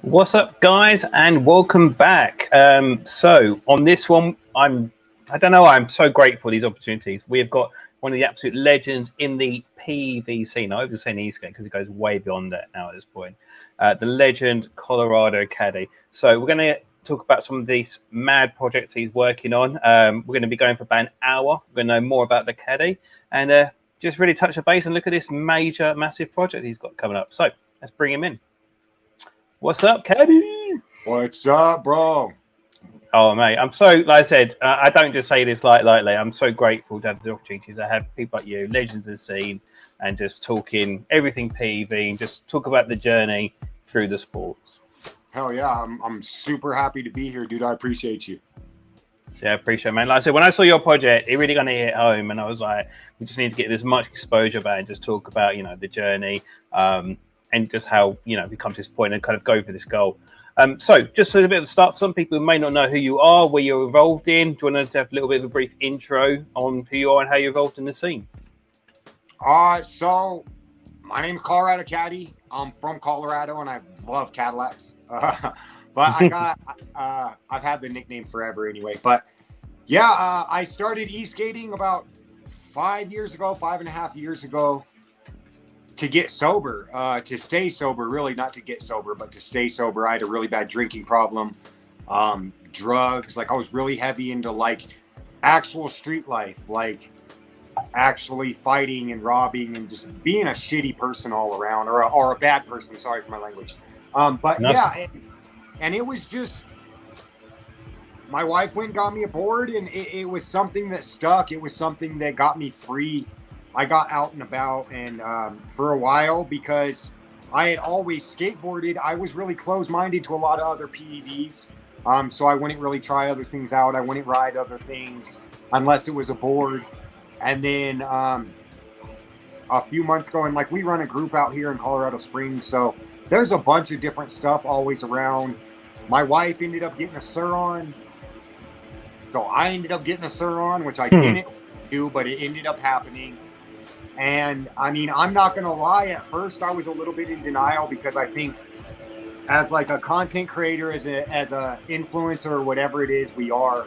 What's up, guys, and welcome back. So on this one, I'm so grateful for these opportunities. We have got one of the absolute legends in the PV scene. I was saying e-skate because it goes way beyond that now at this point. The legend Colorado Cadi. So we're going to talk about some of these mad projects he's working on. We're going to be going for about an hour. We're going to know more about the Cadi and just really touch the base and look at this massive project he's got coming up. So let's bring him in. What's up, Cadi? What's up, bro? Oh, mate, I'm so, like I said, I don't just say this lightly. I'm so grateful to have the opportunities to have people like you, legends of the scene, and just talking everything PV and just talk about the journey through the sports. Hell yeah, I'm super happy to be here, dude. I appreciate you. Yeah, I appreciate it, man. Like I said, when I saw your project, it really gonna hit home, and I was like, we just need to get as much exposure about it and just talk about, the journey. And just how, we come to this point and kind of go for this goal. So just a little bit of the start, for some people who may not know who you are, where you're involved in, do you want to have a little bit of a brief intro on who you are and how you're involved in the scene? So my name is Colorado Cadi. I'm from Colorado and I love Cadillacs. But I've had the nickname forever anyway. But yeah, I started e-skating about 5.5 years ago. To get sober, to stay sober, really not to get sober, but to stay sober. I had a really bad drinking problem, drugs. Like I was really heavy into like actual street life, like actually fighting and robbing and just being a shitty person all around or a bad person. Sorry for my language. But no. Yeah. And it was just, my wife went and got me a board and it was something that stuck. It was something that got me free. I got out and about and for a while because I had always skateboarded. I was really closed-minded to a lot of other PEVs. So I wouldn't really try other things out. I wouldn't ride other things unless it was a board. And then a few months ago, and like we run a group out here in Colorado Springs. So there's a bunch of different stuff always around. My wife ended up getting a Surron. So I ended up getting a Surron, which I didn't do, but it ended up happening. And I mean, I'm not going to lie. At first, I was a little bit in denial because I think as like a content creator, as a influencer or whatever it is we are,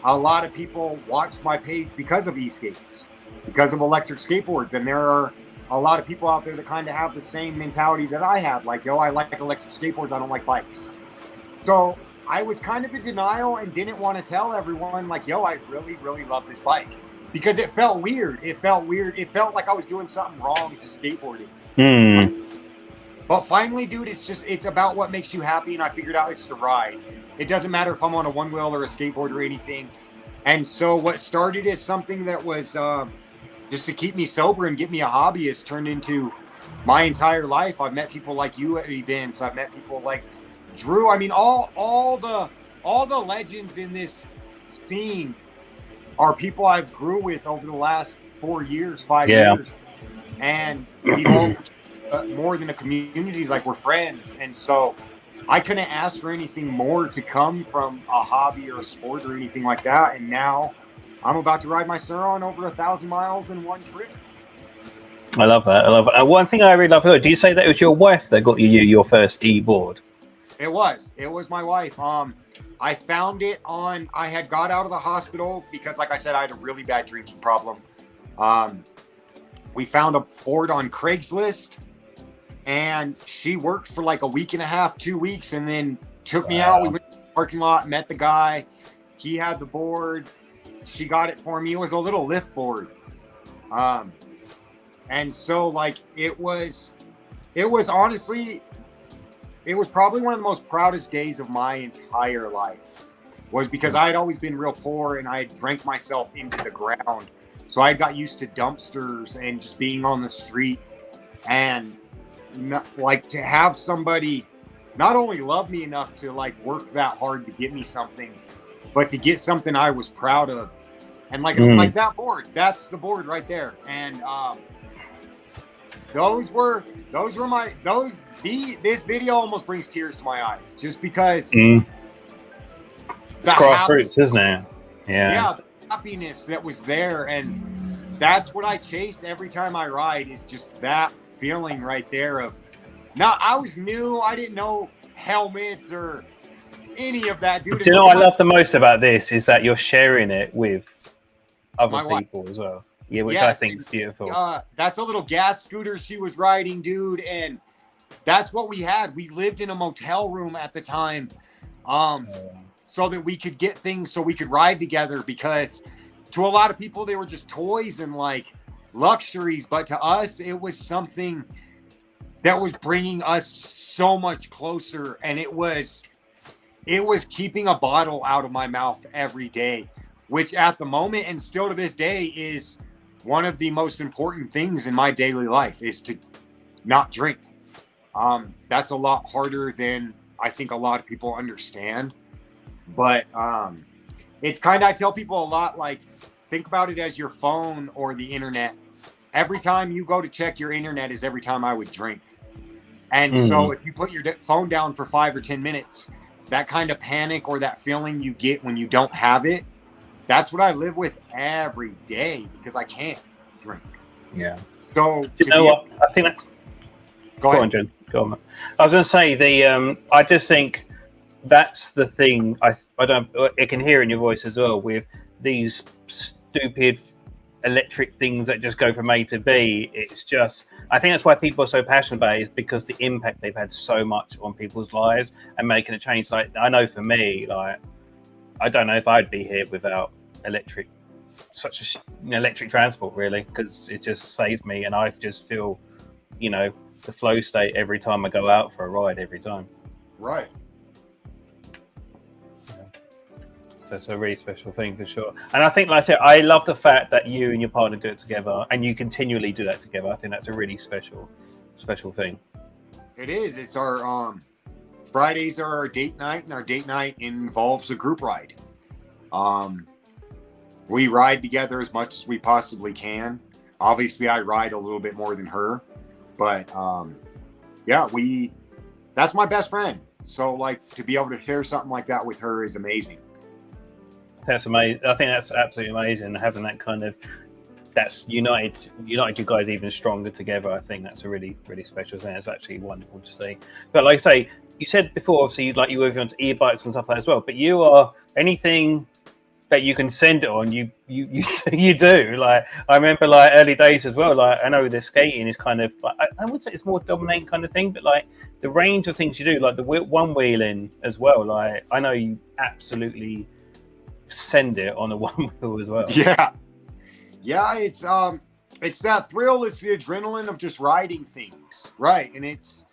a lot of people watch my page because of e-skates, because of electric skateboards. And there are a lot of people out there that kind of have the same mentality that I have. Like, I like electric skateboards. I don't like bikes. So I was kind of in denial and didn't want to tell everyone like, I really, really love this bike. Because it felt weird. It felt like I was doing something wrong to skateboarding. But finally, dude, it's about what makes you happy. And I figured out it's to ride. It doesn't matter if I'm on a one wheel or a skateboard or anything. And so what started as something that was just to keep me sober and get me a hobby has turned into my entire life. I've met people like you at events. I've met people like Drew. I mean, all the legends in this scene are people I've grew with over the last 4 years, 5 years. And we've all more than a community, like we're friends. And so I couldn't ask for anything more to come from a hobby or a sport or anything like that. And now I'm about to ride my Surron over 1,000 miles in one trip. I love that. One thing I really love, do you say that it was your wife that got you your first e-board? It was my wife. I found it I had got out of the hospital because, like I said, I had a really bad drinking problem. We found a board on Craigslist and she worked for like a week and a half, 2 weeks, and then took me out. We went to the parking lot, met the guy. He had the board. She got it for me. It was a little lift board. And so like, it was honestly, it was probably one of the most proudest days of my entire life, was because I had always been real poor and I had drank myself into the ground. So I got used to dumpsters and just being on the street, and like to have somebody not only love me enough to like work that hard to get me something, but to get something I was proud of. And like that board, that's the board right there. And this video almost brings tears to my eyes just because it's grassroots, isn't it? Yeah, the happiness that was there, and that's what I chase every time I ride, is just that feeling right there of Now, I was new. I didn't know helmets or any of that, dude. Do you know what I love the most about this is that you're sharing it with other My wife. people as well. Yeah, which I Yes, think is beautiful. that's a little gas scooter she was riding, dude, and that's what we had. We lived in a motel room at the time, so that we could get things so we could ride together, because to a lot of people they were just toys and like luxuries, but to us it was something that was bringing us so much closer, and it was keeping a bottle out of my mouth every day, which at the moment and still to this day is one of the most important things in my daily life, is to not drink. That's a lot harder than I think a lot of people understand. But it's kind of, I tell people a lot, like, think about it as your phone or the internet. Every time you go to check your internet is every time I would drink. And so if you put your phone down for 5 or 10 minutes, that kind of panic or that feeling you get when you don't have it, that's what I live with every day, because I can't drink. Yeah. So you know what? I think that's. Go ahead. On, Jen. Go on. I was going to say I just think that's the thing. I can hear in your voice as well with these stupid electric things that just go from A to B. It's just, I think that's why people are so passionate about it, is because the impact they've had so much on people's lives and making a change. Like, I know for me, like, I don't know if I'd be here without electric transport, really, because it just saves me, and I just feel, the flow state every time I go out for a ride every time. Right. So it's a really special thing for sure. And I think, like I said, I love the fact that you and your partner do it together, and you continually do that together. I think that's a really special thing. It is. It's our Fridays are our date night, and our date night involves a group ride. We ride together as much as we possibly can. Obviously, I ride a little bit more than her, but that's my best friend. So, like, to be able to share something like that with her is amazing. That's amazing. I think that's absolutely amazing, having that kind of, that's united you guys even stronger together. I think that's a really, really special thing. It's actually wonderful to see. But like I say, you said before, obviously, you were onto e-bikes and stuff like that as well. But you are, anything that you can send it on, you do. Like, I remember, like, early days as well. Like, I know the skating is kind of, like, I would say it's more dominating kind of thing, but like the range of things you do, like the one wheeling as well. Like, I know you absolutely send it on a one wheel as well. Yeah, it's that thrill, it's the adrenaline of just riding things, right? And it's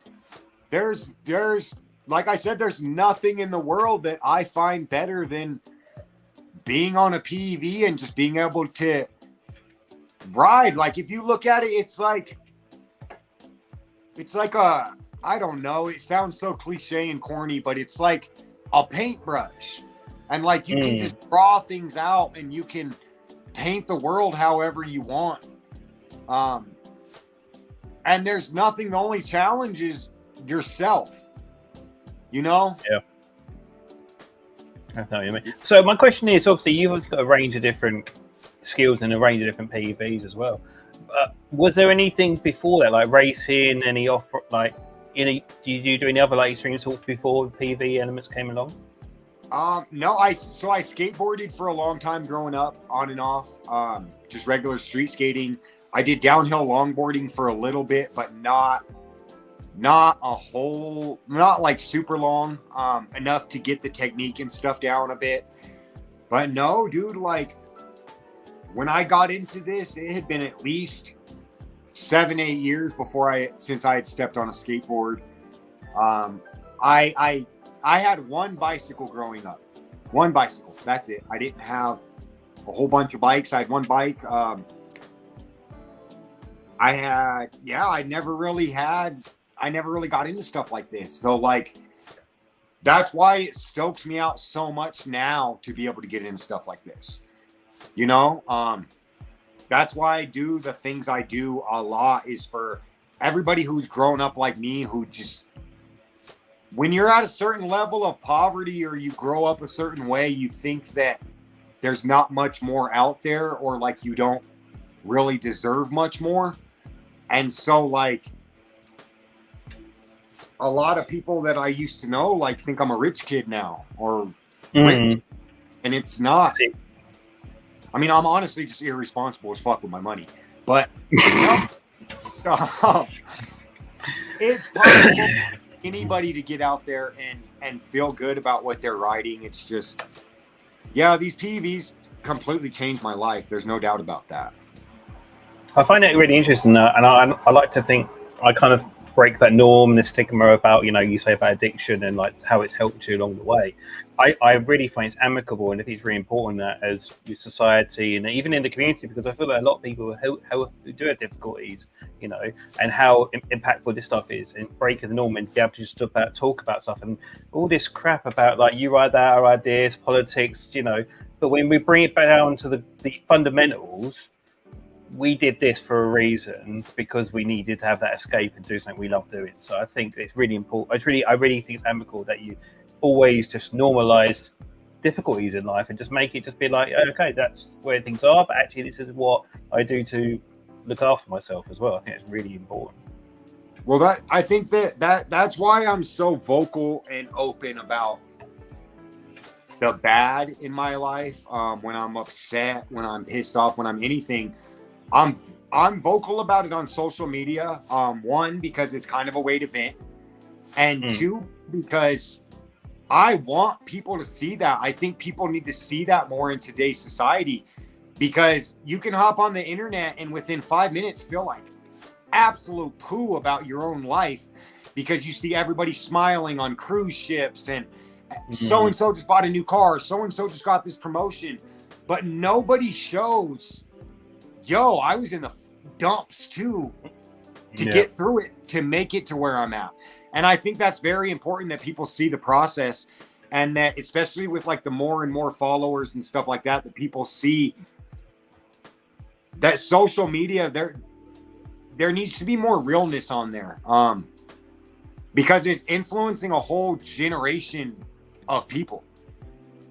there's like I said, there's nothing in the world that I find better than being on a PEV and just being able to ride. Like, if you look at it, it's like a, I don't know, it sounds so cliche and corny, but it's like a paintbrush. And like, you can just draw things out and you can paint the world however you want. And there's nothing, the only challenge is yourself, Yeah. I know what you mean. So my question is, obviously, you've got a range of different skills and a range of different PEVs as well. Was there anything before that, like racing, any off, like, do you do any other like extreme sports before PEV elements came along? No, I skateboarded for a long time growing up, on and off, just regular street skating. I did downhill longboarding for a little bit, but not a whole, not like super long, enough to get the technique and stuff down a bit. But no, dude, like, when I got into this, it had been at least 7-8 years since I had stepped on a skateboard. I had one bicycle growing up. One bicycle. That's it. I didn't have a whole bunch of bikes. I had one bike. I never really got into stuff like this. So, like, that's why it stokes me out so much now to be able to get into stuff like this. That's why I do the things I do a lot, is for everybody who's grown up like me, who just, when you're at a certain level of poverty or you grow up a certain way, you think that there's not much more out there, or like you don't really deserve much more. And so, like, a lot of people that I used to know like think I'm a rich kid now or rich, and it's not. I mean, I'm honestly just irresponsible as fuck with my money, but it's possible for anybody to get out there and feel good about what they're writing. It's just, yeah, these PVs completely changed my life. There's no doubt about that. I find it really interesting, and I like to think I kind of break that norm and the stigma about, you know, you say about addiction and like how it's helped you along the way. I really find it's amicable, and I think it's really important that as your society and even in the community, because I feel like a lot of people who do have difficulties, you know, and how impactful this stuff is, and breaking the norm and be able to just talk about stuff and all this crap about like you write that, I write this, politics, you know. But when we bring it back down to the fundamentals, we did this for a reason, because we needed to have that escape and do something we love doing. So I think it's really important. I really think it's amicable that you always just normalize difficulties in life and just make it just be like, okay, that's where things are, but actually this is what I do to look after myself as well. I think it's really important. Well, I think that's why I'm so vocal and open about the bad in my life. When I'm upset, when I'm pissed off, when I'm anything, I'm vocal about it on social media. One, because it's kind of a way to vent, and two, because I want people to see that. I think people need to see that more in today's society, because you can hop on the internet and within 5 minutes feel like absolute poo about your own life, because you see everybody smiling on cruise ships and so-and-so just bought a new car, so-and-so just got this promotion, but nobody shows, yo, I was in the dumps too to get through it, to make it to where I'm at. And I think that's very important, that people see the process, and that especially with like the more and more followers and stuff like that, that people see that social media, there needs to be more realness on there, because it's influencing a whole generation of people.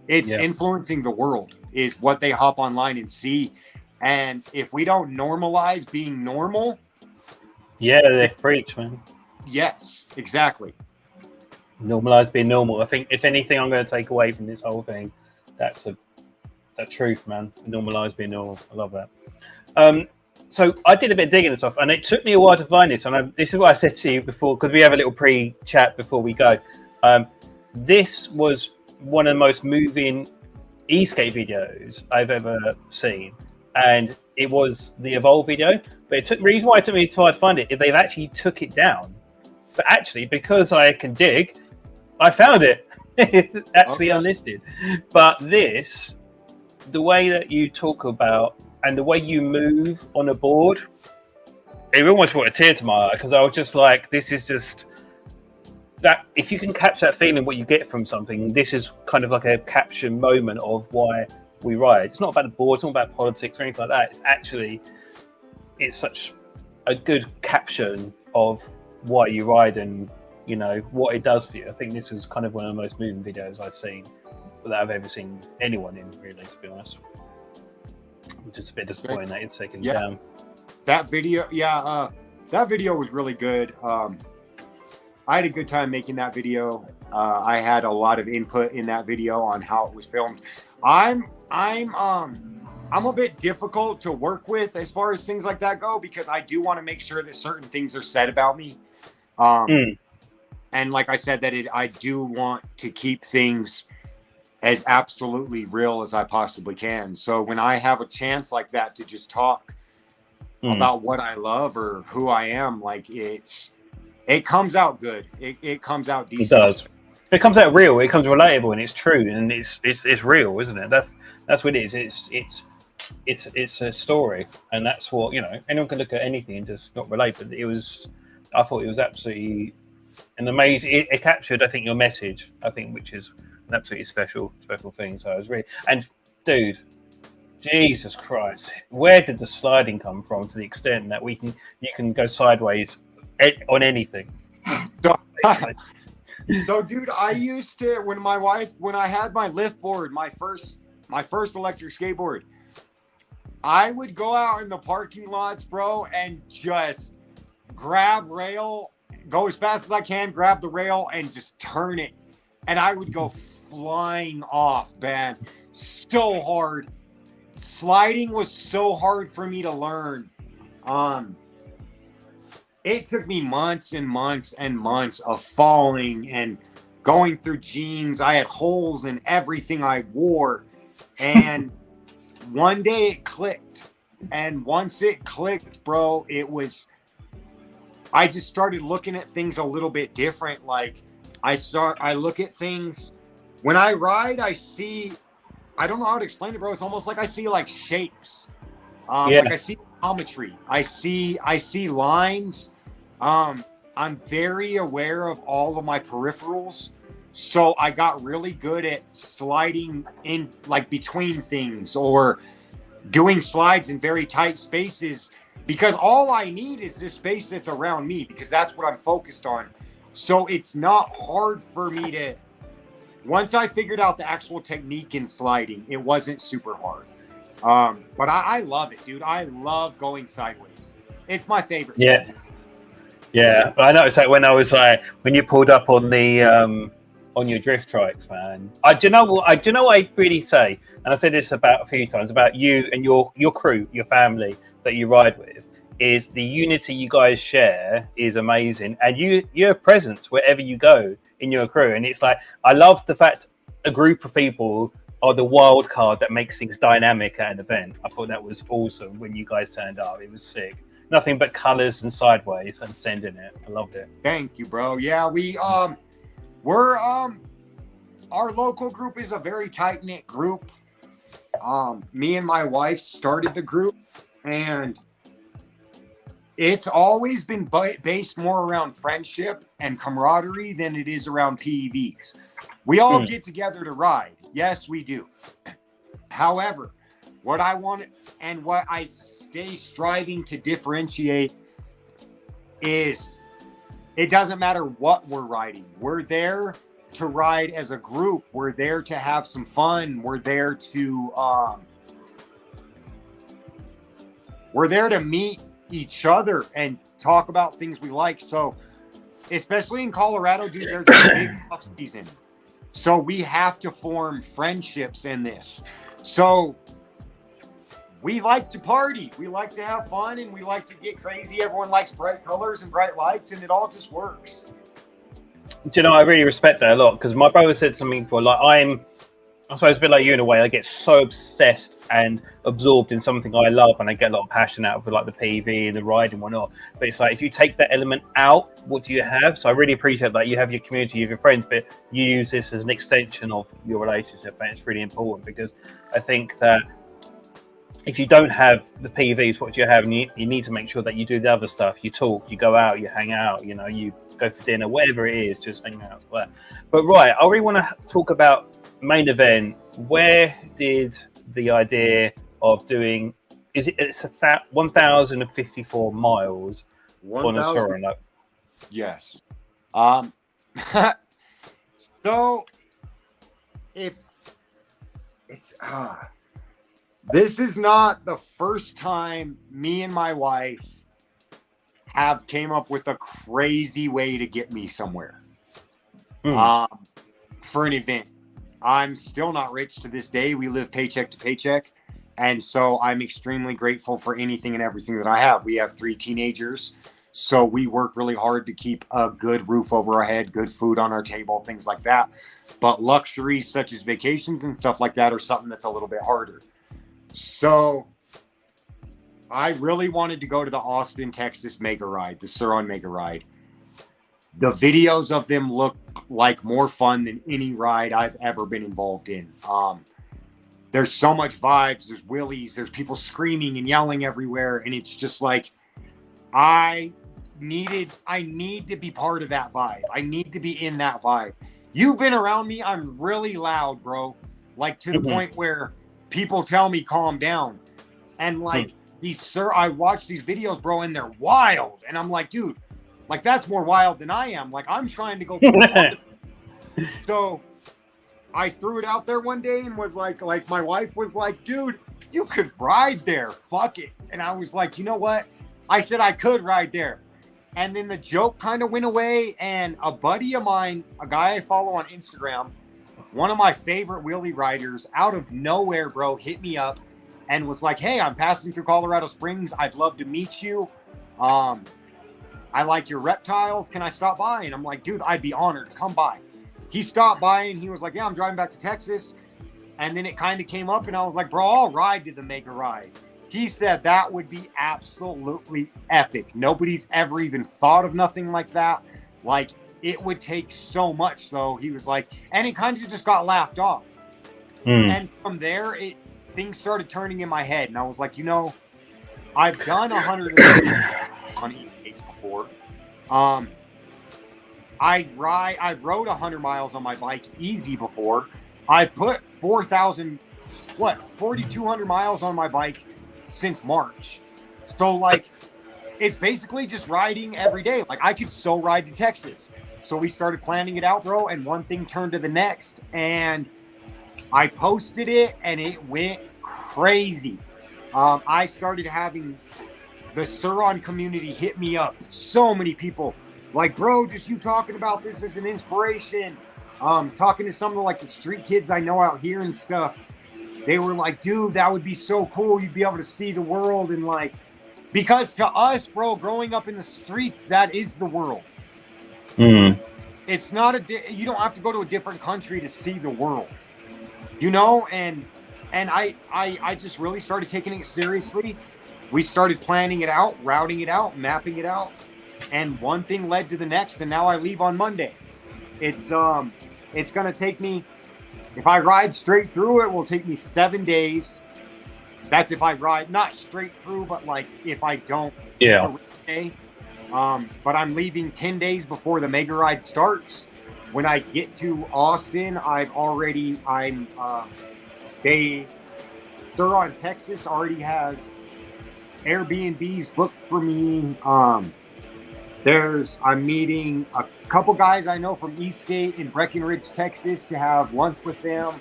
It's influencing the world, is what they hop online and see. And if we don't normalize being normal, they preach, man. Yes, exactly. Normalize being normal. I think if anything I'm going to take away from this whole thing, that's the truth, man. Normalize being normal. I love that. So I did a bit of digging and stuff, and it took me a while to find this. And this is what I said to you before, because we have a little pre-chat before we go. This was one of the most moving e-skate videos I've ever seen, and it was the Evolve video. But the reason why it took me a while to find it is they've actually took it down. But actually, because I can dig, I found it. It's actually unlisted. But this, the way that you talk about and the way you move on a board, it almost brought a tear to my eye, because I was just like, this is just that. If you can capture that feeling, what you get from something, this is kind of like a caption moment of why we ride. It's not about the board, it's not about politics or anything like that. It's actually, it's such a good caption of why you ride and, you know, what it does for you. I think this was kind of one of the most moving videos I've seen, that I've ever seen anyone in, really, to be honest. I'm just a bit disappointed that it's taken down. That video, that video was really good. I had a good time making that video. I had a lot of input in that video on how it was filmed. I'm a bit difficult to work with as far as things like that go, because I do want to make sure that certain things are said about me. And like I said, that I do want to keep things as absolutely real as I possibly can. So when I have a chance like that to just talk about what I love or who I am, like it comes out good. It comes out decent. It does. It comes out real. It comes relatable, and it's true, and it's real, isn't it? That's what it is. It's a story, and that's what, you know. Anyone can look at anything and just not relate. But I thought it was absolutely an amazing. It captured, I think, your message. I think, which is an absolutely special thing. So I was really, and dude, Jesus Christ, where did the sliding come from? To the extent that you can go sideways on anything. So, dude, I used to, when I had my lift board, my first electric skateboard, I would go out in the parking lots, bro, and just grab rail go as fast as I can, grab the rail, and just turn it. And I would go flying off, man. So hard. Sliding was so hard for me to learn. It took me months and months and months of falling and going through jeans. I had holes in everything I wore. And one day it clicked. And once it clicked, bro, I just started looking at things a little bit different. Like I look at things when I ride, I don't know how to explain it, bro. It's almost like I see like shapes. Like I see geometry. I see lines. I'm very aware of all of my peripherals. So I got really good at sliding in like between things or doing slides in very tight spaces, because all I need is this space that's around me, because that's what I'm focused on. So it's not hard for me to, once I figured out the actual technique in sliding, it wasn't super hard. But I love it, dude. I love going sideways. It's my favorite. Yeah. Yeah. I noticed that when you pulled up on the, on your drift trikes, man. Do you know what I really say? And I said this about a few times about you and your crew, your family that you ride with, is the unity you guys share is amazing. And you have presence wherever you go in your crew. And it's like, I love the fact a group of people are the wild card that makes things dynamic at an event. I thought that was awesome when you guys turned up. It was sick. Nothing but colors and sideways and sending it. I loved it. Thank you, bro. Yeah, our local group is a very tight-knit group. Me and my wife started the group, and it's always been based more around friendship and camaraderie than it is around PEVs. We all get together to ride. Yes, we do. However, what I want and what I stay striving to differentiate is it doesn't matter what we're riding. We're there to ride as a group. We're there to have some fun. We're there to meet each other and talk about things we like. So, especially in Colorado, dude, there's a big off season. So we have to form friendships in this. So we like to party. We like to have fun, and we like to get crazy. Everyone likes bright colors and bright lights, and it all just works. Do you know, I really respect that a lot, because my brother said something before, like I suppose a bit like you in a way. I get so obsessed and absorbed in something I love, and I get a lot of passion out of it, like the PV and the ride and whatnot. But it's like, if you take that element out, what do you have? So I really appreciate that you have your community, you have your friends, but you use this as an extension of your relationship, and it's really important, because I think that if you don't have the PVs, what do you have? And you need to make sure that you do the other stuff. You talk, you go out, you hang out, you know, you go for dinner, whatever it is, just hang out. But right, I really want to talk about main event. Where did the idea of doing, it's 1,054 miles on a Surron? Yes. So if it's this is not the first time me and my wife have came up with a crazy way to get me somewhere for an event. I'm still not rich to this day. We live paycheck to paycheck. And so I'm extremely grateful for anything and everything that I have. We have 3 teenagers. So we work really hard to keep a good roof over our head, good food on our table, things like that. But luxuries such as vacations and stuff like that are something that's a little bit harder. So I really wanted to go to the Austin, Texas Mega Ride, the Surron Mega Ride. The videos of them look like more fun than any ride I've ever been involved in. There's so much vibes. There's wheelies. There's people screaming and yelling everywhere. And it's just like, I need to be part of that vibe. I need to be in that vibe. You've been around me. I'm really loud, bro. Like to the point where people tell me calm down. And like I watch these videos, bro, and they're wild. And I'm like, dude, like that's more wild than I am. Like I'm trying to go. So I threw it out there one day and was like my wife was like, dude, you could ride there. Fuck it. And I was like, you know what? I said I could ride there. And then the joke kind of went away. And a buddy of mine, a guy I follow on Instagram, one of my favorite wheelie riders, out of nowhere, bro, hit me up and was like, hey, I'm passing through Colorado Springs. I'd love to meet you. I like your reptiles. Can I stop by? And I'm like, dude, I'd be honored. Come by. He stopped by and he was like, yeah, I'm driving back to Texas. And then it kind of came up and I was like, bro, I'll ride to the Mega Ride. He said that would be absolutely epic. Nobody's ever even thought of nothing like that. Like, it would take so much, though. He was like, and it kind of just got laughed off. And from there, things started turning in my head. And I was like, you know, I've done 100 on E8s before. I've rode 100 miles on my bike easy before. I've put 4,200 miles on my bike since March. So, like, it's basically just riding every day. Like, I could so ride to Texas. So we started planning it out, bro, and one thing turned to the next. And I posted it, and it went crazy. I started having the Surron community hit me up. So many people. Like, bro, just you talking about this as an inspiration. Talking to some of like the street kids I know out here and stuff. They were like, dude, that would be so cool. You'd be able to see the world. And like, because to us, bro, growing up in the streets, that is the world. It's not you don't have to go to a different country to see the world, you know? And I just really started taking it seriously. We started planning it out, routing it out, mapping it out. And one thing led to the next. And now I leave on Monday. It's going to take me, if I ride straight through, it will take me 7 days. That's if I ride, not straight through, but like if I don't take a day. But I'm leaving 10 days before the Mega Ride starts. When I get to Austin, Surron, Texas already has Airbnbs booked for me. I'm meeting a couple guys I know from Eastgate in Breckenridge, Texas, to have lunch with them.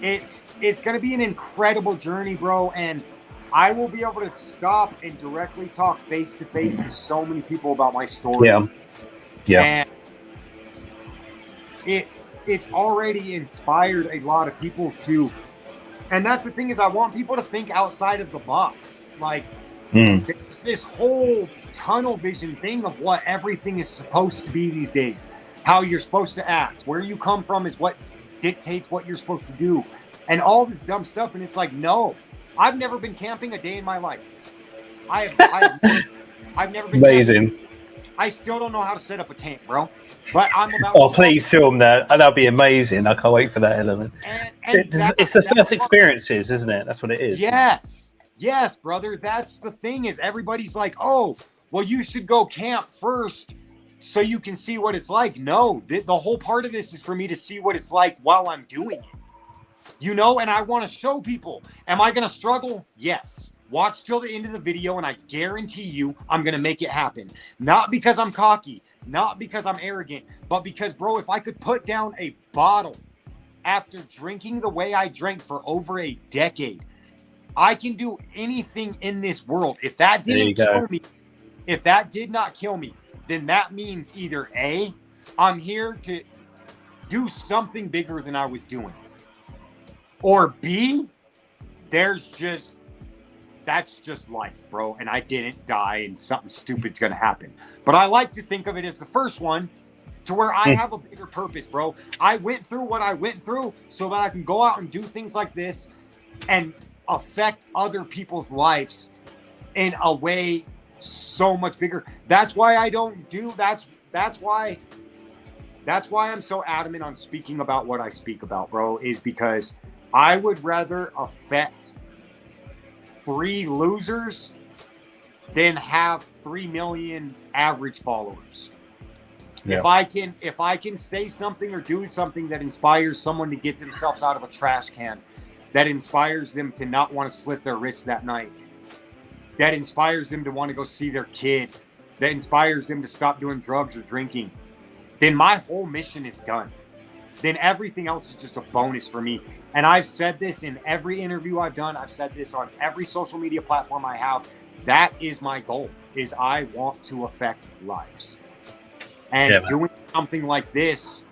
It's going to be an incredible journey, bro. And I will be able to stop and directly talk face to face to so many people about my story. Yeah. And it's already inspired a lot of people to, and that's the thing, is I want people to think outside of the box. Like, there's this whole tunnel vision thing of what everything is supposed to be these days. How you're supposed to act. Where you come from is what dictates what you're supposed to do. And all this dumb stuff. And it's like, no. I've never been camping a day in my life. I've never been amazing. Camping. I still don't know how to set up a tent, bro. But I'm about to please film that. That'd be amazing. I can't wait for that element. It's the first experiences, isn't it? That's what it is. Yes, brother. That's the thing, is everybody's like, oh, well, you should go camp first so you can see what it's like. No, the whole part of this is for me to see what it's like while I'm doing it. You know, and I want to show people. Am I going to struggle? Yes. Watch till the end of the video, and I guarantee you I'm going to make it happen. Not because I'm cocky, not because I'm arrogant, but because, bro, if I could put down a bottle after drinking the way I drank for over a decade, I can do anything in this world. If that didn't kill me, if that did not kill me, then that means either A, I'm here to do something bigger than I was doing. Or B, that's just life, bro. And I didn't die and something stupid's going to happen. But I like to think of it as the first one, to where I have a bigger purpose, bro. I went through what I went through so that I can go out and do things like this and affect other people's lives in a way so much bigger. That's why I don't do, that's why I'm so adamant on speaking about what I speak about, bro, is because I would rather affect 3 losers than have 3 million average followers. Yeah. If I can say something or do something that inspires someone to get themselves out of a trash can, that inspires them to not want to slit their wrists that night, that inspires them to want to go see their kid, that inspires them to stop doing drugs or drinking, then my whole mission is done. Then everything else is just a bonus for me. And I've said this in every interview I've done. I've said this on every social media platform I have. That is my goal, is I want to affect lives. And doing something like this,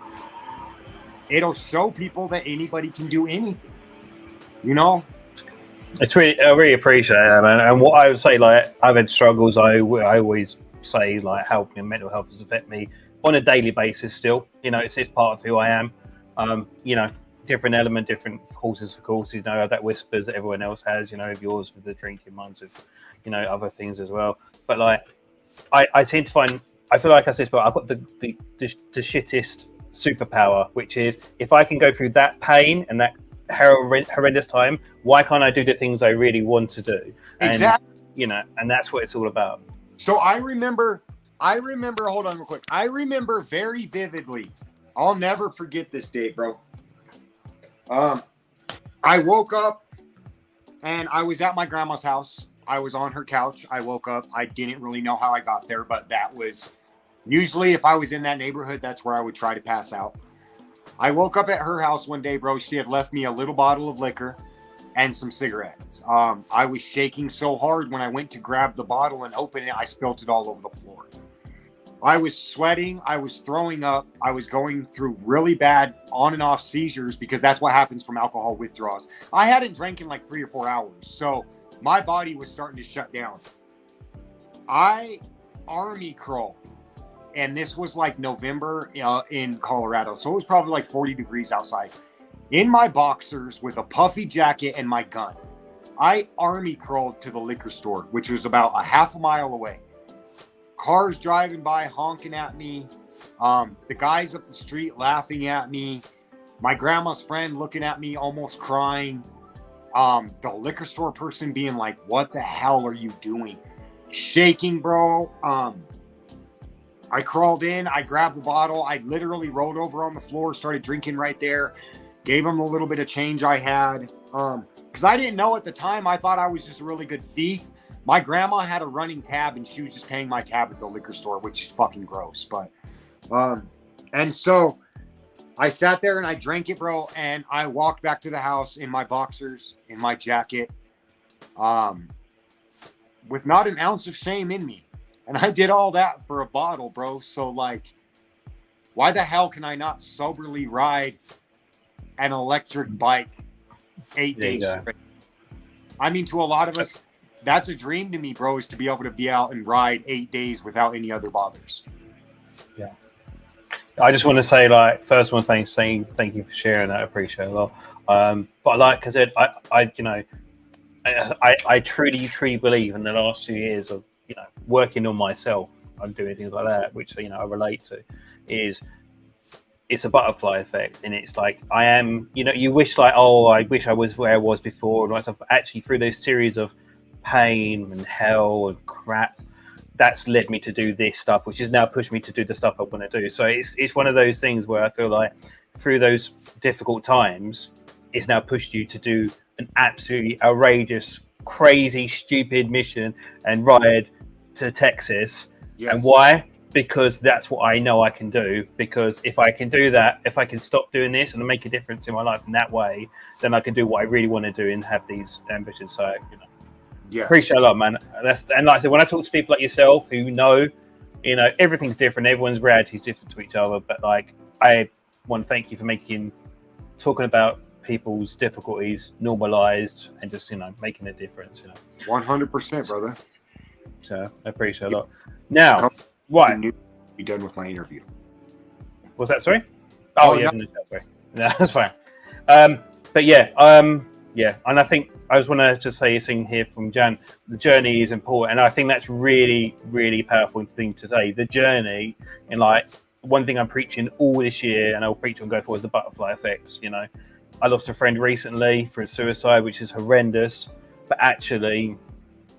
it'll show people that anybody can do anything. You know? It's really, I really appreciate that, man. And what I would say, like, I've had struggles. I always say, like, how mental health has affected me on a daily basis still. You know, it's part of who I am. You know, different element, different horses for courses. You know, that whispers that everyone else has, you know, of yours with the drinking, ones with, you know, other things as well. But, like, I tend to find, I feel like I said, but I've got the shittest superpower, which is if I can go through that pain and that horrendous time, why can't I do the things I really want to do? Exactly. And, you know, and that's what it's all about. So I remember, hold on real quick. I remember very vividly. I'll never forget this date, bro. I woke up and I was at my grandma's house. I was on her couch. I woke up. I didn't really know how I got there, but that was usually if I was in that neighborhood, that's where I would try to pass out. I woke up at her house one day, bro. She had left me a little bottle of liquor and some cigarettes. I was shaking so hard when I went to grab the bottle and open it, I spilled it all over the floor. I was sweating. I was throwing up. I was going through really bad on and off seizures because that's what happens from alcohol withdrawals. I hadn't drank in like 3 or 4 hours, so my body was starting to shut down. I army crawled, and this was like November in Colorado, so it was probably like 40 degrees outside. In my boxers with a puffy jacket and my gun, I army crawled to the liquor store, which was about a half a mile away. Cars driving by, honking at me. The guys up the street laughing at me. My grandma's friend looking at me, almost crying. The liquor store person being like, "What the hell are you doing?" Shaking, bro. I crawled in. I grabbed the bottle. I literally rolled over on the floor, started drinking right there. Gave them a little bit of change I had. Because I didn't know at the time. I thought I was just a really good thief. My grandma had a running tab, and she was just paying my tab at the liquor store, which is fucking gross. But, and so I sat there and I drank it, bro. And I walked back to the house in my boxers, in my jacket, with not an ounce of shame in me. And I did all that for a bottle, bro. So, like, why the hell can I not soberly ride an electric bike 8 days straight? I mean, to a lot of us, that's a dream to me, bro, is to be able to be out and ride 8 days without any other bothers. Yeah. I just want to say, like, first one, thank you for sharing that. I appreciate it a lot. But like I said, I you know, I truly believe in the last few years of, you know, working on myself and doing things like that, which, you know, I relate to, is it's a butterfly effect. And it's like, I am, you know, you wish like, oh, I wish I was where I was before. And all that stuff. But actually, through those series of pain and hell and crap, that's led me to do this stuff, which has now pushed me to do the stuff I want to do. So it's one of those things where I feel like through those difficult times, it's now pushed you to do an absolutely outrageous, crazy, stupid mission and ride to Texas. Yes. And why? Because that's what I know I can do. Because if I can do that, if I can stop doing this and make a difference in my life in that way, then I can do what I really want to do and have these ambitions. So, you know, yes. Appreciate a lot, man. And like I said, when I talk to people like yourself who know, you know, everything's different, everyone's reality is different to each other. But like, I want to thank you for talking about people's difficulties normalized and just, you know, making a difference. You know, 100%, brother. So I appreciate a lot. Now, right, be done with my interview. Was that sorry? Oh yeah, no. Sorry. No, that's fine. But yeah, yeah, and I think I just want to just say a thing here from Jan. The journey is important, and I think that's really, really powerful thing today. The journey, and like one thing I'm preaching all this year, and I'll preach on go forward, is the butterfly effect. You know, I lost a friend recently for suicide, which is horrendous, but actually,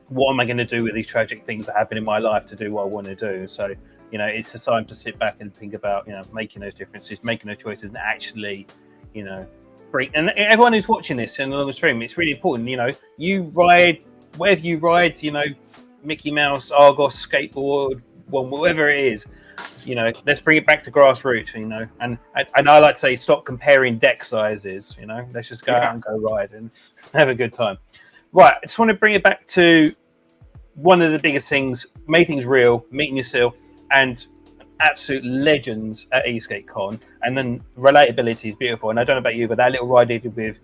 what am I going to do with these tragic things that happen in my life to do what I want to do? So, you know, it's a time to sit back and think about, you know, making those differences, making those choices, and actually, you know, bring. And everyone who's watching this and on the stream, it's really important. You know, you ride wherever you ride, you know, Mickey Mouse, Argos, skateboard, well, whatever it is. You know, let's bring it back to grassroots. You know, and I like to say, stop comparing deck sizes. You know, let's just go out and go ride and have a good time. Right, I just want to bring it back to one of the biggest things, made things real, meeting yourself and absolute legends at Eastgate Con, and then relatability is beautiful. And I don't know about you, but that little ride I did with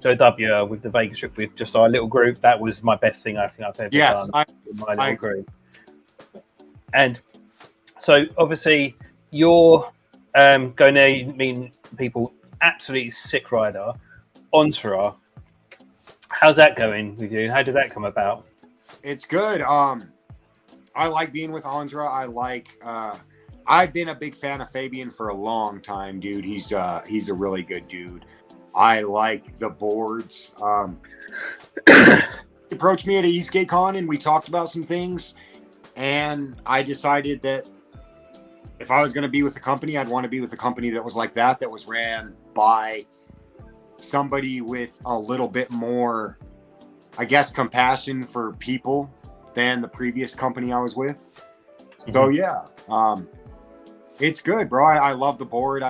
Joe W with the Vegas trip with just our little group, that was my best thing I think I've ever done with my little group. And so obviously you're going there, you mean people, absolutely sick rider, Entourage. How's that going with you? How did that come about? It's good. I like being with Andra. I like. I've been a big fan of Fabian for a long time, dude. He's a really good dude. I like the boards. He approached me at Eastgate Con and we talked about some things, and I decided that if I was going to be with a company, I'd want to be with a company that was like that was ran by somebody with a little bit more, I guess, compassion for people than the previous company I was with. Mm-hmm. So yeah, it's good, bro. I love the board.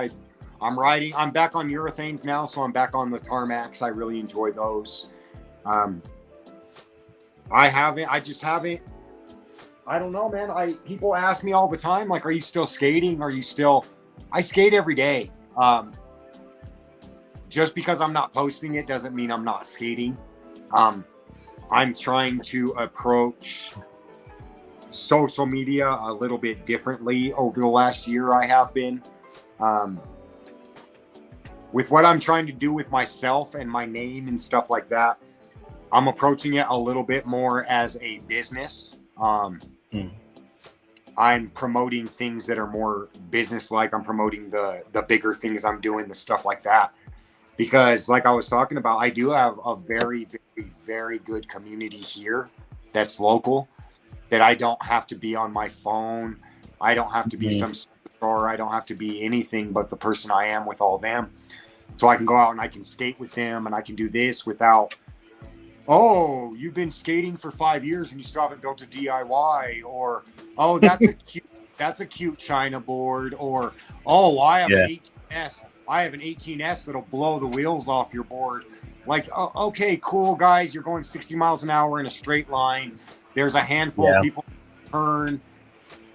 I'm riding. I'm back on urethanes now, so I'm back on the tarmacs. I really enjoy those. I just haven't. I don't know, man. People ask me all the time, like, "Are you still skating? Are you still?" I skate every day. Just because I'm not posting it doesn't mean I'm not skating. I'm trying to approach social media a little bit differently over the last year. I have been. With what I'm trying to do with myself and my name and stuff like that, I'm approaching it a little bit more as a business. I'm promoting things that are more business-like. I'm promoting the bigger things I'm doing, the stuff like that. Because like I was talking about, I do have a very, very, very good community here that's local, that I don't have to be on my phone. I don't have to be some superstar. I don't have to be anything but the person I am with all them. So I can go out and I can skate with them and I can do this without, oh, you've been skating for 5 years and you still haven't built a DIY, or, oh, that's a cute China board, or, oh, I have an 18S. I have an 18S that'll blow the wheels off your board. Like, oh, okay, cool, guys. You're going 60 miles an hour in a straight line. There's a handful of people turn.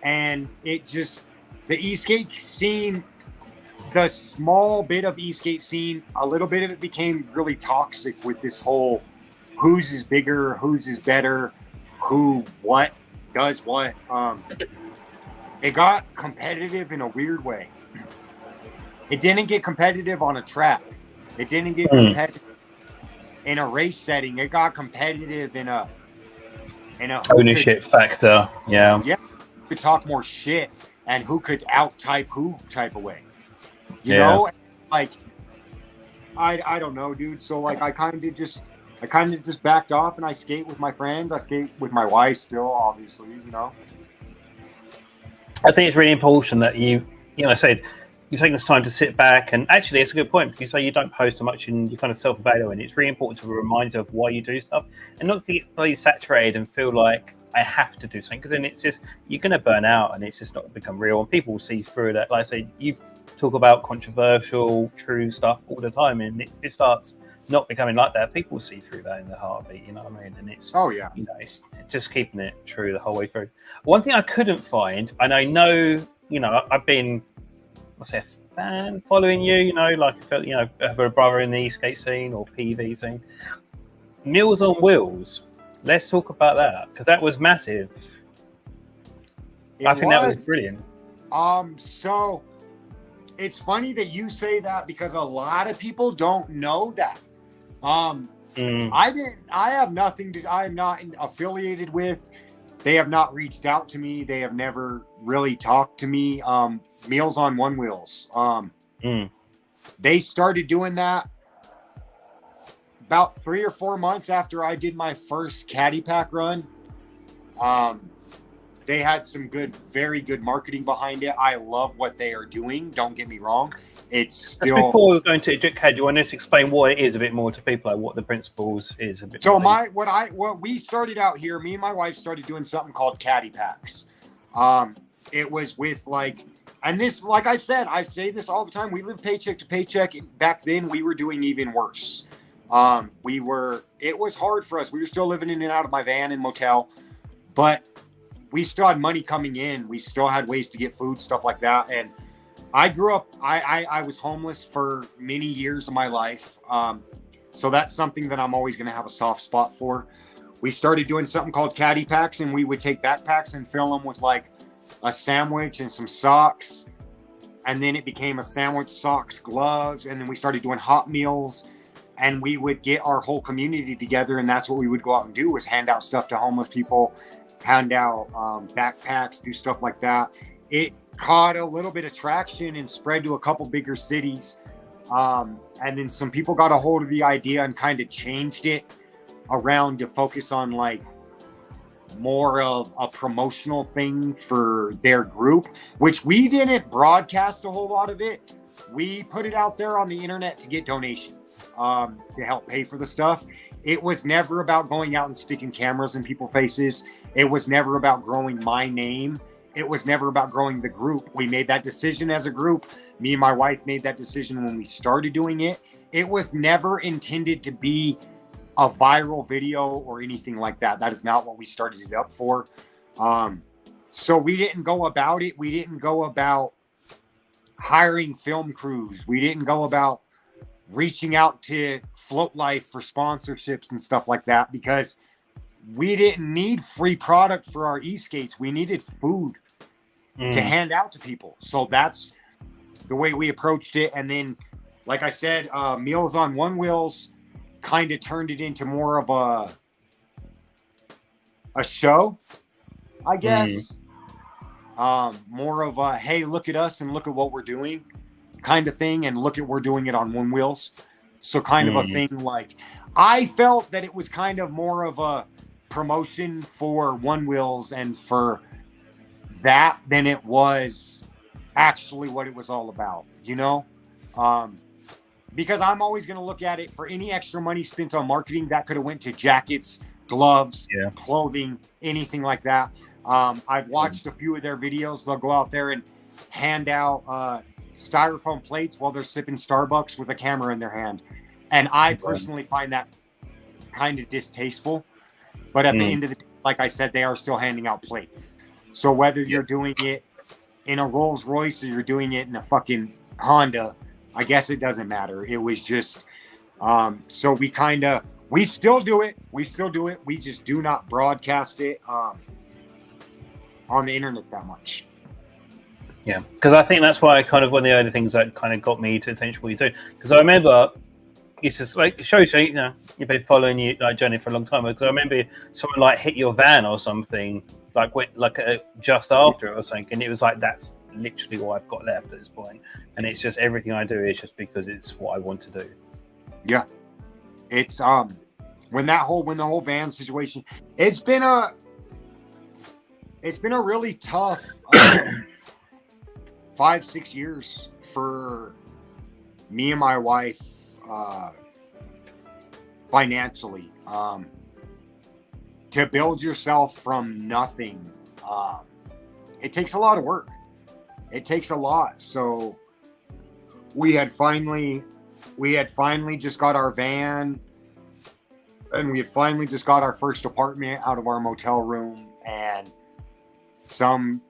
And it just, the Eastgate scene, the small bit of Eastgate scene, a little bit of it became really toxic with this whole whose is bigger, whose is better, who, what, does what. It got competitive in a weird way. It didn't get competitive on a track. It didn't get competitive in a race setting. It got competitive in a ownership factor. Yeah. Yeah. Who could talk more shit and who could out type who type of way. You know? Like, I don't know, dude. So like I kind of just backed off and I skate with my friends. I skate with my wife still, obviously, you know. I think it's really important that you said you're taking this time to sit back, and actually it's a good point, because you say you don't post so much and you kind of self-evaluate, and it's really important to remind you of why you do stuff and not to get really saturated and feel like I have to do something, because then it's just, you're going to burn out and it's just not become real, and people will see through that. Like I say, you talk about controversial, true stuff all the time, and it starts not becoming like that. People see through that in the heartbeat, you know what I mean? And it's, it's just keeping it true the whole way through. One thing I couldn't find, and I know, I've been, a fan following you, like I felt, have a brother in the Eastgate scene or PV scene. Meals on Wheels. Let's talk about that, because that was massive. I think that was brilliant. So it's funny that you say that, because a lot of people don't know that. I am not affiliated with. They have not reached out to me. They have never really talked to me. Meals on One Wheels. They started doing that about 3 or 4 months after I did my first Caddy Pack run. They had some very good marketing behind it. I love what they are doing. Don't get me wrong. It's still. Before we're going to Caddy, do you want to just explain what it is a bit more to people, like what the principles is a bit? So what we started out here, me and my wife started doing something called Caddy Packs. It was with and this, like I said, I say this all the time. We live paycheck to paycheck. Back then, we were doing even worse. It was hard for us. We were still living in and out of my van and motel, but we still had money coming in. We still had ways to get food, stuff like that. And I grew up, I was homeless for many years of my life. So that's something that I'm always going to have a soft spot for. We started doing something called caddy packs, and we would take backpacks and fill them with like a sandwich and some socks. And then it became a sandwich, socks, gloves. And then we started doing hot meals, and we would get our whole community together. And that's what we would go out and do, was hand out stuff to homeless people, hand out backpacks, do stuff like that. It caught a little bit of traction and spread to a couple bigger cities. And then some people got a hold of the idea and kind of changed it around to focus on like more of a promotional thing for their group, which we didn't broadcast a whole lot of it. We put it out there on the internet to get donations, to help pay for the stuff. It was never about going out and sticking cameras in people's faces. It was never about growing my name. It was never about growing the group. We made that decision as a group. Me and my wife made that decision when we started doing it. It was never intended to be a viral video or anything like that. That is not what we started it up for. So we didn't go about it. We didn't go about hiring film crews. We didn't go about reaching out to Float Life for sponsorships and stuff like that, because we didn't need free product for our e-skates. We needed food to hand out to people. So that's the way we approached it. And then, like I said, Meals on One Wheels kind of turned it into more of a show, I guess. More of a, hey, look at us and look at what we're doing kind of thing. And look at, we're doing it on One Wheels. So kind of a thing like, I felt that it was kind of more of a promotion for One Wheels and for that than it was actually what it was all about, you know? Because I'm always going to look at it, for any extra money spent on marketing, that could have went to jackets, gloves, clothing, anything like that. I've watched a few of their videos. They'll go out there and hand out styrofoam plates while they're sipping Starbucks with a camera in their hand. And I personally find that kind of distasteful. But at the end of the day, like I said, they are still handing out plates. So whether you're doing it in a Rolls Royce or you're doing it in a fucking Honda, I guess it doesn't matter. It was just, so we still do it. We still do it. We just do not broadcast it on the internet that much. Yeah, because I think that's why kind of one of the other things that kind of got me to attention what you do. Because I remember, it's just like, it shows you, you've been following you like journey for a long time. Because I remember someone like hit your van or something, like went like just after it or something, and it was like, that's literally all I've got left at this point. And it's just, everything I do is just because it's what I want to do. Yeah, it's when the whole van situation, it's been a really tough 5-6 years for me and my wife financially. To build yourself from nothing, it takes a lot of work. It takes a lot. So we had finally just got our van, and we had finally just got our first apartment out of our motel room, and some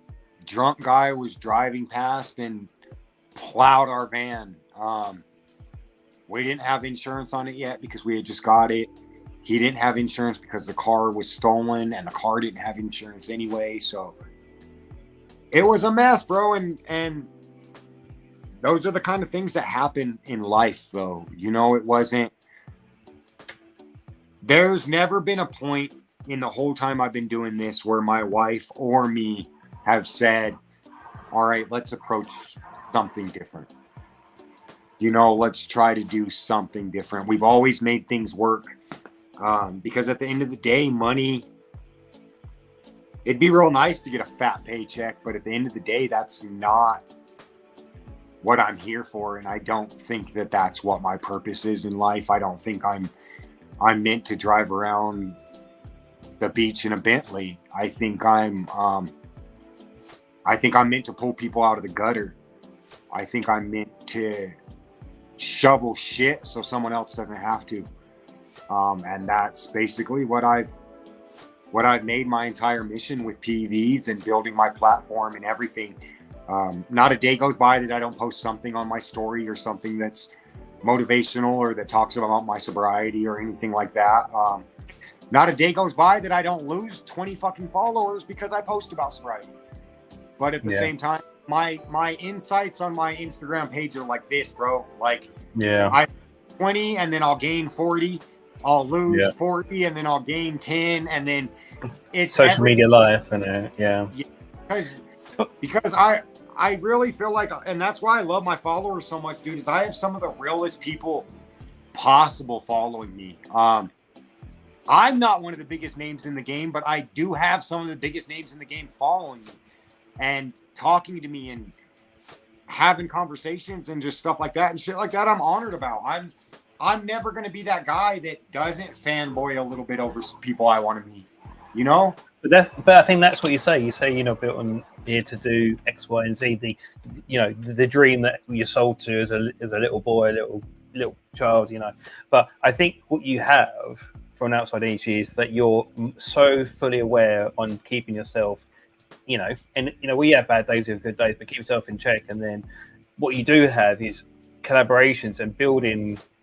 drunk guy was driving past and plowed our van. We didn't have insurance on it yet because we had just got it. He didn't have insurance because the car was stolen, and the car didn't have insurance anyway. So it was a mess, bro. And those are the kind of things that happen in life, though. It wasn't, there's never been a point in the whole time I've been doing this where my wife or me have said, all right, let's approach something different. Let's try to do something different. We've always made things work. Because at the end of the day, money, it'd be real nice to get a fat paycheck, but at the end of the day, that's not what I'm here for. And I don't think that that's what my purpose is in life. I don't think I'm meant to drive around the beach in a Bentley. I think I'm meant to pull people out of the gutter. I think I'm meant to shovel shit so someone else doesn't have to. And that's basically what I've made my entire mission with PVs and building my platform and everything. Not a day goes by that I don't post something on my story or something that's motivational or that talks about my sobriety or anything like that. Not a day goes by that I don't lose 20 fucking followers because I post about sobriety. But at the same time, my insights on my Instagram page are like this, bro. Like, I 20 and then I'll gain 40. I'll lose 40 and then I'll gain 10, and then it's social media life and because I really feel like, and that's why I love my followers so much, dude, is I have some of the realest people possible following me. I'm not one of the biggest names in the game, but I do have some of the biggest names in the game following me and talking to me and having conversations and just stuff like that and shit like that. I'm honored about. I'm never going to be that guy that doesn't fanboy a little bit over people I want to meet, you know? But I think that's what you say. You say, built on here to do X, Y, and Z. The dream that you sold to as a little boy, little child, But I think what you have from an outside industry is that you're so fully aware on keeping yourself, and we have bad days, we have good days, but keep yourself in check. And then what you do have is collaborations and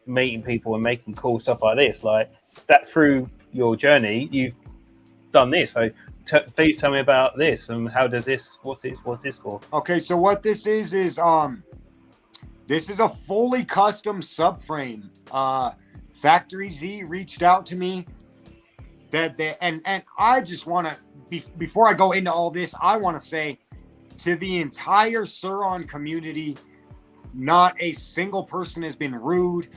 meeting people and making cool stuff like this, like that. Through your journey, you've done this. So please tell me about this and how does this? What's this for? Okay, so what this is this is a fully custom subframe. Factory Z reached out to me that and I just want to before I go into all this, I want to say to the entire Surron community, not a single person has been rude.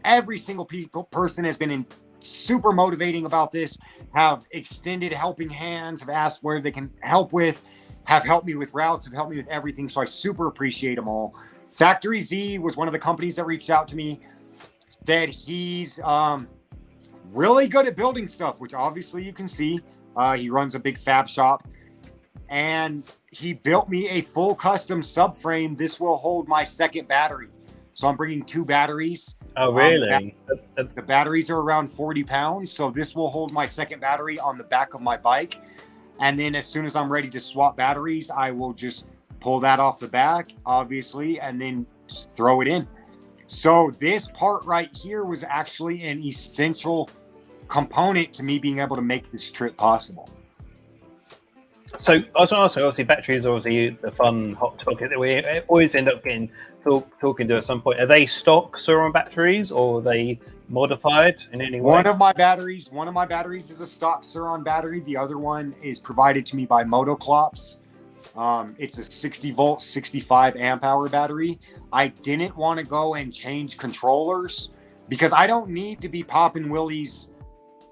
Every single person has been super motivating about this, have extended helping hands, have asked where they can help with, have helped me with routes, have helped me with everything. So I super appreciate them all. Factory Z was one of the companies that reached out to me, said he's really good at building stuff, which obviously you can see. He runs a big fab shop, and he built me a full custom subframe. This will hold my second battery. So I'm bringing 2 batteries. Oh, really? The batteries are around 40 pounds. So this will hold my second battery on the back of my bike. And then as soon as I'm ready to swap batteries, I will just pull that off the back, obviously, and then just throw it in. So this part right here was actually an essential component to me being able to make this trip possible. So I was going to ask, obviously, batteries are obviously the fun hot topic that we always end up talking to at some point. Are they stock Surron batteries or are they modified in any way? One of my batteries is a stock Surron battery. The other one is provided to me by Motoclops. It's a 60 volt, 65 amp hour battery. I didn't want to go and change controllers because I don't need to be popping wheelies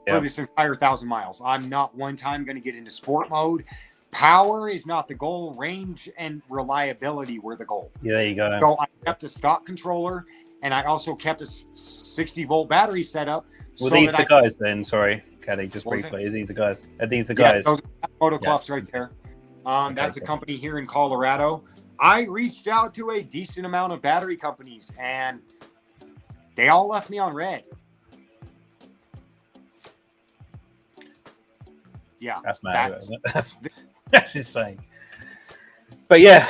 for this entire 1,000 miles. I'm not one time going to get into sport mode. Power is not the goal. Range and reliability were the goal. Yeah, there you go. So I kept a stock controller, and I also kept a 60 volt battery setup. Well, these the guys then? Sorry, Cadi, just briefly. Is these the guys? Are these the guys? Those are Motoclops right there. That's a company here in Colorado. I reached out to a decent amount of battery companies, and they all left me on red. Yeah, that's mad. That's insane. But yeah,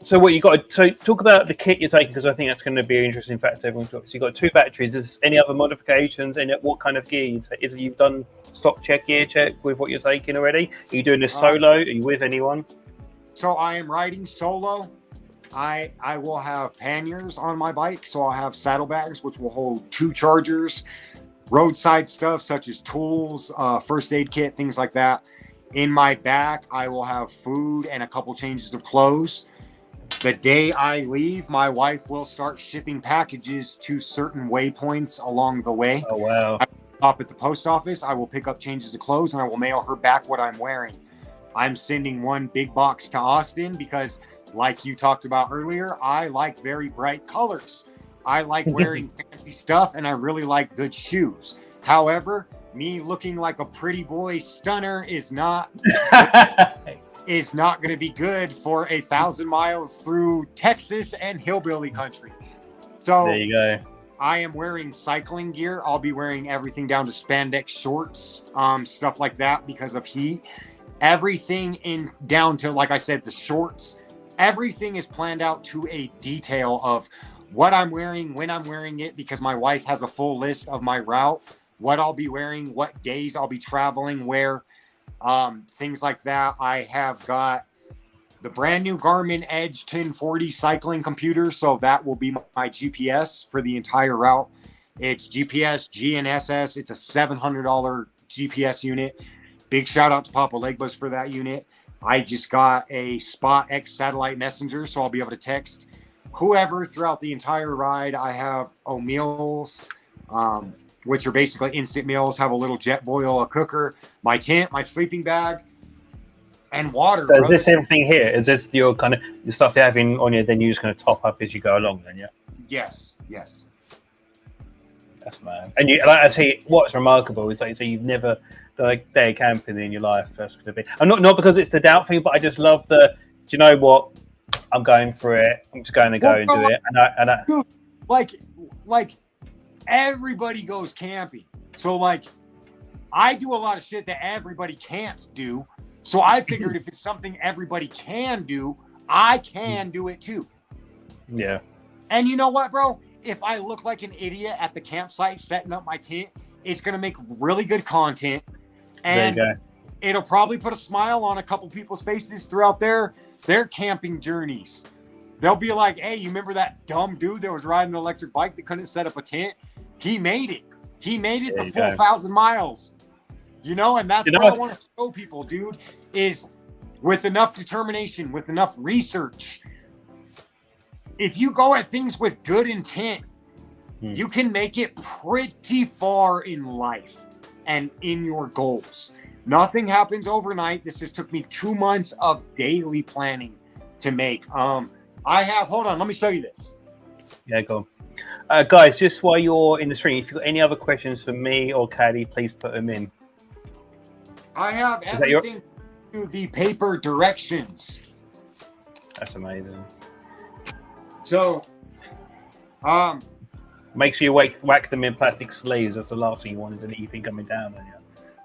so what you got? So talk about the kit you're taking, because I think that's going to be an interesting fact to everyone. So you've got 2 batteries. Is any other modifications? And what kind of gear you take? Is it you've done stock gear check with what you're taking already? Are you doing this solo? Are you with anyone? So I am riding solo. I will have panniers on my bike, so I'll have saddlebags which will hold 2 chargers, roadside stuff such as tools, first aid kit, things like that. In my back, I will have food and a couple changes of clothes. The day I leave, my wife will start shipping packages to certain waypoints along the way. Oh, wow. I will stop at the post office. I will pick up changes of clothes, and I will mail her back what I'm wearing. I'm sending 1 big box to Austin because, like you talked about earlier, I like very bright colors. I like wearing fancy stuff, and I really like good shoes. However, me looking like a pretty boy stunner is not going to be good for 1,000 miles through Texas and hillbilly country. So there you go. I am wearing cycling gear. I'll be wearing everything down to spandex shorts, stuff like that because of heat. Everything in down to, like I said, the shorts. Everything is planned out to a detail of what I'm wearing, when I'm wearing it, because my wife has a full list of my route, what I'll be wearing, what days I'll be traveling, where, things like that. I have got the brand new Garmin Edge 1040 cycling computer, so that will be my GPS for the entire route. It's GPS, GNSS. It's a $700 GPS unit. Big shout out to Papa Legbus for that unit. I just got a Spot X satellite messenger, so I'll be able to text whoever throughout the entire ride. I have meals, which are basically instant meals. Have a little jet boil, a cooker, my tent, my sleeping bag, and water. So is this everything here? Is this your kind of the stuff you're having on you? Then you're just going to top up as you go along, then, yeah? Yes. That's mad. And you, like I say, what's remarkable is like, so you've never done a day of camping in your life. That's going to be, and not because it's the doubt thing, but I just love the. Do you know what? I'm going for it. I'm just going to go and do it. And I dude, like everybody goes camping, so like I do a lot of shit that everybody can't do. So I figured if it's something everybody can do, I can do it too. Yeah. And you know what, bro? If I look like an idiot at the campsite setting up my tent, it's going to make really good content. And it'll probably put a smile on a couple people's faces throughout their camping journeys. They'll be like, hey, you remember that dumb dude that was riding the electric bike that couldn't set up a tent? He made it. He made it the full 1,000 miles. You know, and that's what I want to show people, dude, is with enough determination, with enough research, if you go at things with good intent, you can make it pretty far in life and in your goals. Nothing happens overnight. This just took me 2 months of daily planning to make. Hold on, let me show you this. Yeah, go on. Guys, just while you're in the stream, if you've got any other questions for me or Cadi, please put them in. I have everything to the paper directions. That's amazing. So, make sure you whack them in plastic sleeves. That's the last thing you want, is anything coming down on you,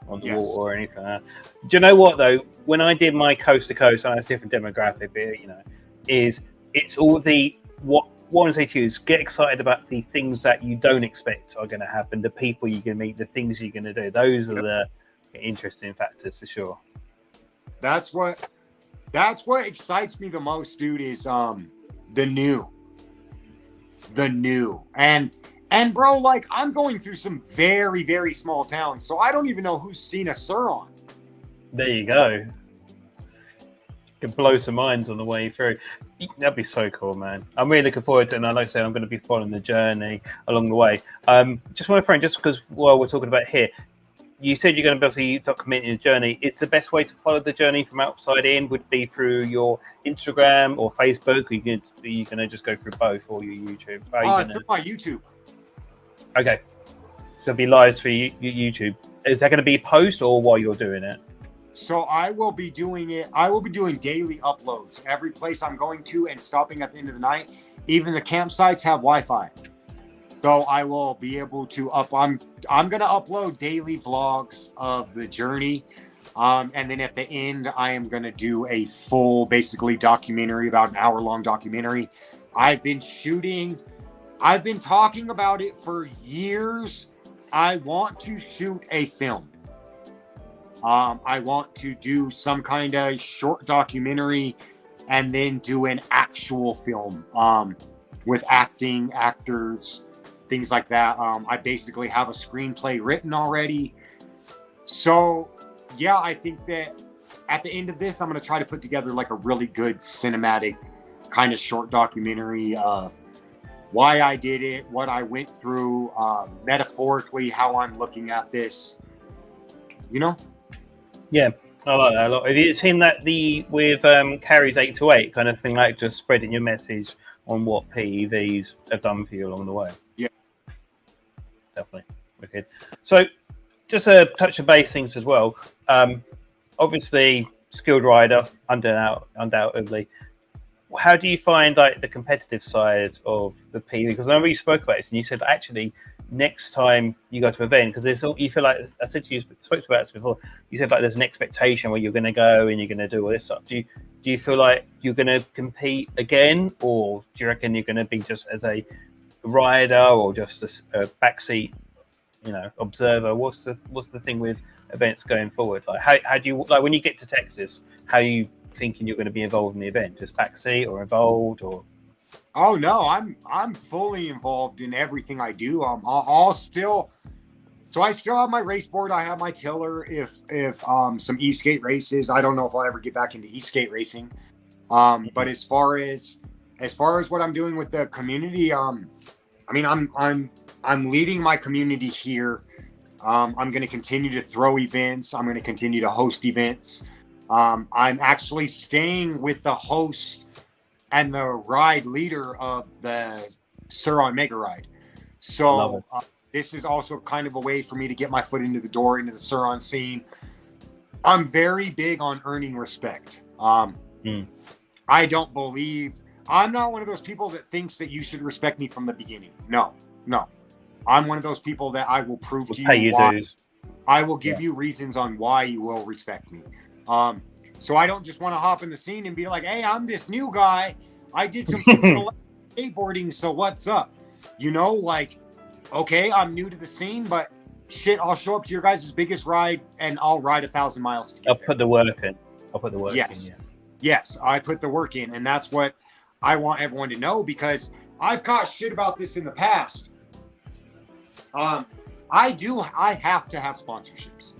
on the water or anything like that. Do you know what though? When I did my coast to coast, I know it's a different demographic, but you know, it's all the what I want to say to you is get excited about the things that you don't expect are going to happen, the people you're going to meet, the things you're going to do. Those are the interesting factors for sure. That's what excites me the most, dude, is the new and bro, like I'm going through some very, very small towns, so I don't even know who's seen a Surron. There you go. Can blow some minds on the way through. That'd be so cool, man. I'm really looking forward to it, and like I say, I'm going to be following the journey along the way. Just want to throw in, just because while we're talking about here, you said you're going to be able to document your journey. It's the best way to follow the journey from outside in would be through your Instagram or Facebook. Or you're going to just go through both, or your YouTube? Through my YouTube. Okay. So it'll be lives for your YouTube. Is that going to be post or while you're doing it? So I will be doing it. I will be doing daily uploads. Every place I'm going to and stopping at the end of the night. Even the campsites have Wi-Fi. So I will be able to I'm going to upload daily vlogs of the journey. And then at the end, I am going to do a full, basically documentary, about an hour-long documentary. I've been talking about it for years. I want to shoot a film. I want to do some kind of short documentary and then do an actual film with actors, things like that. I basically have a screenplay written already. So, yeah, I think that at the end of this, I'm going to try to put together like a really good cinematic kind of short documentary of why I did it, what I went through, metaphorically, how I'm looking at this, you know? Yeah, I like that a lot. Have you seen that with Carrie's 8 to 8 kind of thing, like just spreading your message on what PEVs have done for you along the way? Yeah. Definitely. Wicked. So just a touch of base things as well. Obviously, skilled rider, undoubtedly. how do you find like the competitive side of the PV? Because I remember you spoke about this and you said actually next time you go to an event, because there's you feel like I said to you, spoke about this before. You said like there's an expectation where you're going to go and you're going to do all this stuff. Do you feel like you're going to compete again, or do you reckon you're going to be just as a rider or just a backseat, observer? What's the thing with events going forward? Like how do you like when you get to Texas? How are you thinking you're going to be involved in the event? Just backseat or involved or? Oh no, I'm fully involved in everything I do. I'll still, so I still have my race board. I have my tiller. If some e-skate races, I don't know if I'll ever get back into e-skate racing. But as far as what I'm doing with the community, I mean, I'm leading my community here. I'm going to continue to throw events. I'm going to continue to host events. I'm actually staying with the host and the ride leader of the Surron Mega Ride. So this is also kind of a way for me to get my foot into the door into the Surron scene. I'm very big on earning respect. I don't believe, I'm not one of those people that thinks that you should respect me from the beginning. No. I'm one of those people that I will prove to you why. I will give you reasons on why you will respect me. So I don't just want to hop in the scene and be like, hey, I'm this new guy. I did some skateboarding, so what's up? Like, okay, I'm new to the scene, but shit, I'll show up to your guys' biggest ride and I'll ride 1,000 miles to get there. Put the work in. I'll put the work in. Yeah. Yes, I put the work in, and that's what I want everyone to know, because I've caught shit about this in the past. I have to have sponsorships.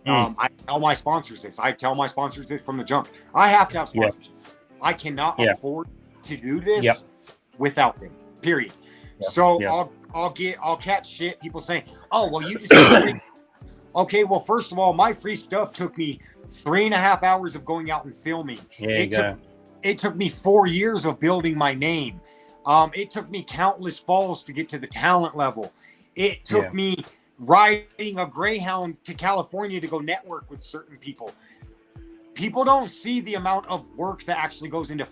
I tell my sponsors this. I tell my sponsors this from the jump. I have to have sponsorships. I cannot afford to do this without them. Period. So I'll catch shit. People saying, "Oh, well, you just okay." Well, first of all, my free stuff took me 3.5 hours of going out and filming. It took me 4 years of building my name. It took me countless falls to get to the talent level. It took me riding a Greyhound to California to go network with certain people. People don't see the amount of work that actually goes into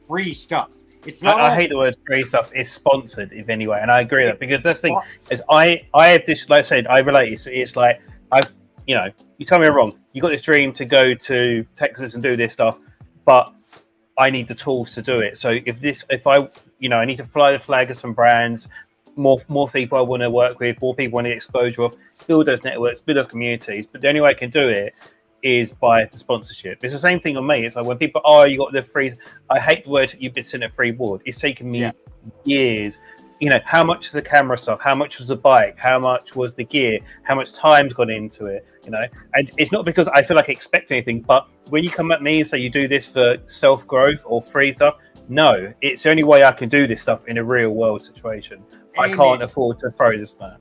free stuff. It's not. I hate the word free stuff. It's sponsored, if anyway, and I agree with that, because that's the thing. Is I have this, like I said, I relate. It's like you tell me I'm wrong. You got this dream to go to Texas and do this stuff, but I need the tools to do it. So if I need to fly the flag of some brands, more people I want to work with, more people want the exposure of, build those networks, build those communities. But the only way I can do it is by the sponsorship. It's the same thing on me. It's like when people, you got the free. I hate the word you've been sent a free board. It's taken me years. How much is the camera stuff? How much was the bike? How much was the gear? How much time's gone into it? And it's not because I feel like I expect anything, but when you come at me and say you do this for self-growth or free stuff, no, it's the only way I can do this stuff in a real world situation. Amen. I can't afford to throw this down.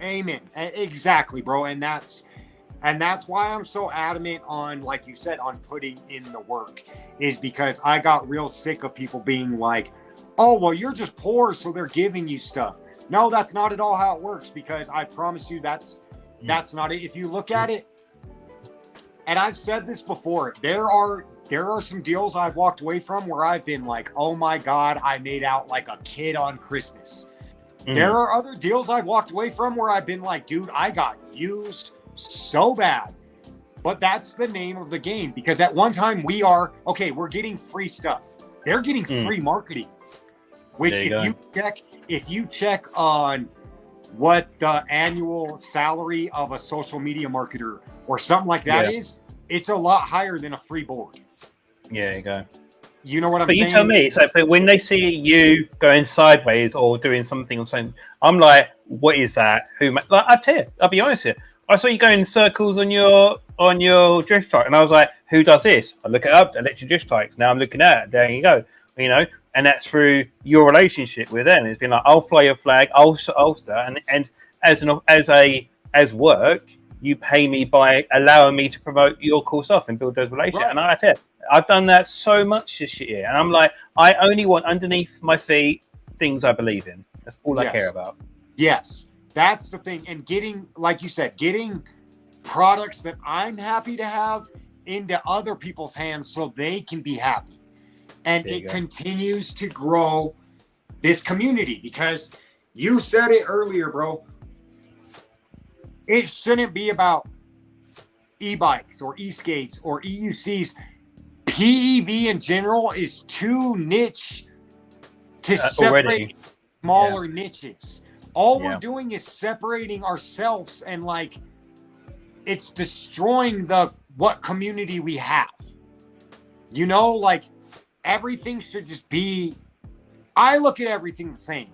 Amen. Exactly, bro. And that's why I'm so adamant on, like you said, on putting in the work, is because I got real sick of people being like, oh, well, you're just poor, so they're giving you stuff. No, that's not at all how it works, because I promise you that's not it. If you look at it, and I've said this before, there are some deals I've walked away from where I've been like, oh my God, I made out like a kid on Christmas. There are other deals I've walked away from where I've been like, dude, I got used so bad. But that's the name of the game, because at one time we're getting free stuff. They're getting free marketing, which if you check on what the annual salary of a social media marketer or something like that is, it's a lot higher than a free board. Yeah, you go. You know what I'm saying? saying? But you tell me, it's like, but when they see you going sideways or doing something or something, I'm like, what is that? I'll be honest here. I saw you going in circles on your drift trike, and I was like, who does this? I look it up, electric drift trikes. Now I'm looking at it. There you go. And that's through your relationship with them. It's been like, I'll fly your flag, I'll start, and as work, you pay me by allowing me to promote your cool stuff and build those relationships. Right. And that's it. I've done that so much this year, and I'm like, I only want underneath my feet things I believe in. That's all I care about. Yes, that's the thing. And getting, like you said, getting products that I'm happy to have into other people's hands so they can be happy. and There you it go. continues to grow this community, because you said it earlier, bro. It shouldn't be about e-bikes or e-skates or EUCs. PEV in general is too niche to Already. separate smaller niches. All we're Yeah. doing is separating ourselves, and like it's destroying the what community we have. You know, like everything should just be, I look at everything the same.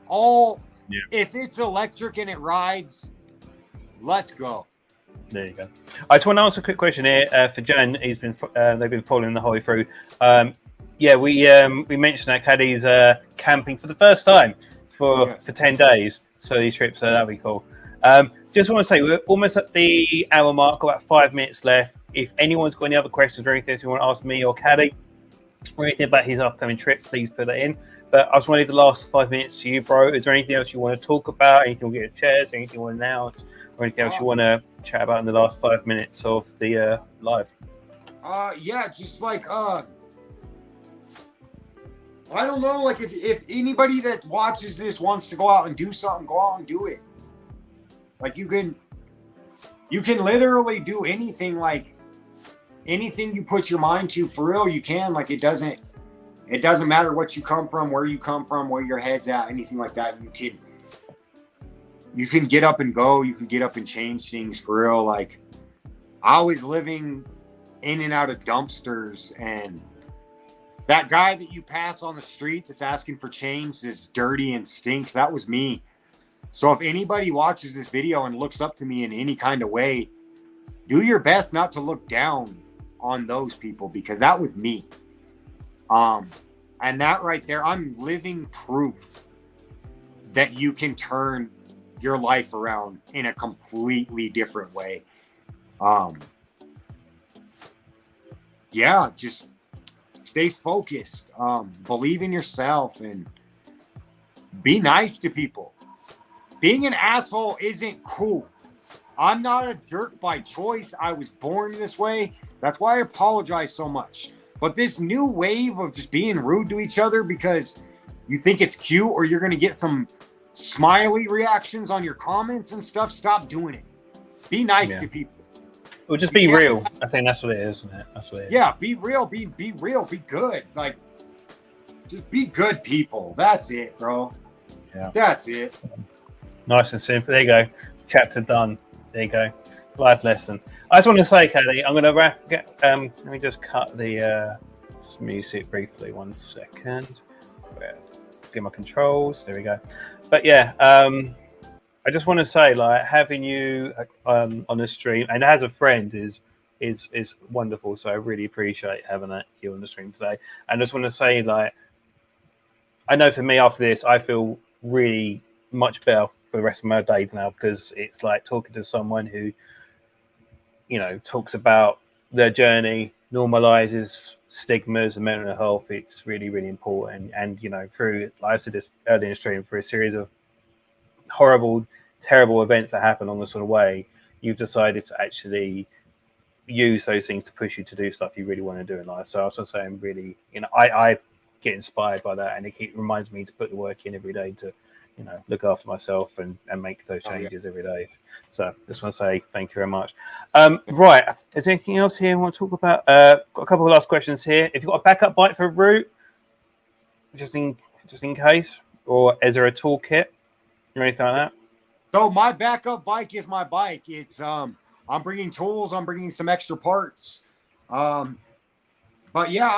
If it's electric and it rides, let's go. There you go. I just want to ask a quick question here for Jen. They've been following the whole way through. We mentioned that Caddy's camping for the first time for 10 days. So these trips, that'll be cool. Just want to say we're almost at the hour mark. About 5 minutes left. If anyone's got any other questions or anything, if you want to ask me or Caddy or anything about his upcoming trip, please put that in. But I just want to leave the last 5 minutes to you, bro. Is there anything else you want to talk about? Anything you want to get chairs? Anything you want to announce? Or anything else you want to chat about in the last 5 minutes of the live? Just like I don't know, like if anybody that watches this wants to go out and do something, go out and do it. Like you can literally do anything, like anything you put your mind to, for real, you can. Like it doesn't matter what you come from, where you come from, where your head's at, anything like that. You can get up and go. You can get up and change things, for real. Like I was living in and out of dumpsters, and that guy that you pass on the street that's asking for change, that's dirty and stinks, that was me. So if anybody watches this video and looks up to me in any kind of way, do your best not to look down on those people, because that was me. And that right there, I'm living proof that you can turn your life around in a completely different way. Just stay focused, believe in yourself, and be nice to people. Being an asshole isn't cool. I'm not a jerk by choice. I was born this way. That's why I apologize so much. But this new wave of just being rude to each other because you think it's cute, or you're going to get some smiley reactions on your comments and stuff, stop doing it. Be nice to people. Well, just be real. I think that's what it is, isn't it? That's what it is. Yeah, be real. Be real. Be good. Like, just be good people. That's it, bro. Yeah. That's it. Nice and simple. There you go. Chapter done. There you go. Life lesson. I just want to say, Kelly, I'm going to wrap. Let me just cut the music briefly. 1 second. Get my controls. There we go. But yeah, I just want to say, like, having you on the stream and as a friend is wonderful. So I really appreciate having you on the stream today. And I just want to say, like, I know for me after this, I feel really much better for the rest of my days now, because it's like talking to someone who, you know, talks about their journey, normalizes stigmas and mental health. It's really, really important. And, you know, through, like I said this earlier in the stream, for a series of horrible, terrible events that happen on the sort of way, you've decided to actually use those things to push you to do stuff you really want to do in life. So I was just saying, really, you know, I get inspired by that, and it reminds me to put the work in every day to, you know, look after myself and make those changes every day. So just want to say thank you very much. Right, is there anything else here I want to talk about? Got a couple of last questions here. If you've got a backup bike for a route, just in case, or is there a toolkit or anything like that? So my backup bike is my bike. It's I'm bringing tools. I'm bringing some extra parts. But yeah,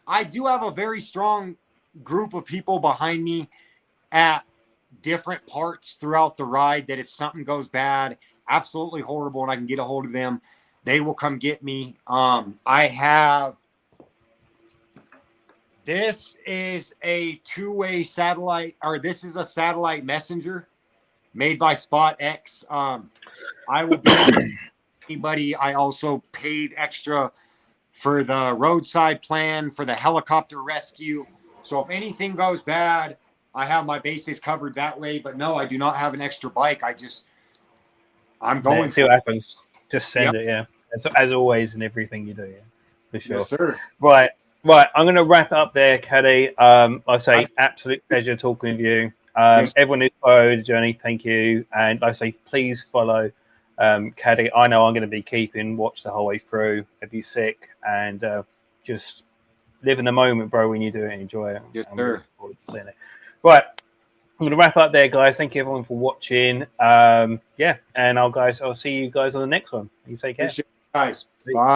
I do have a very strong group of people behind me at different parts throughout the ride, that if something goes bad, absolutely horrible, and I can get a hold of them, they will come get me. This is a two-way satellite, or this is a satellite messenger made by Spot X. I will be anybody. I also paid extra for the roadside plan, for the helicopter rescue. So if anything goes bad, I have my bases covered that way. But no, I do not have an extra bike. I'm going. See what happens. Just send it, yeah. As always in everything you do, yeah. For sure. Yes, sir. Right. Right, I'm going to wrap it up there, Caddy. I say absolute pleasure talking with you. Yes. Everyone who's followed the journey, thank you. And I say please follow Caddy. I know I'm going to be keeping watch the whole way through. If you're sick, and just live in the moment, bro. When you do it, enjoy it. Yes, I'm sir. looking forward to seeing it. Right, I'm going to wrap up there, guys. Thank you everyone for watching. Yeah, and I'll see you guys on the next one. You take care. Appreciate it, guys. Bye.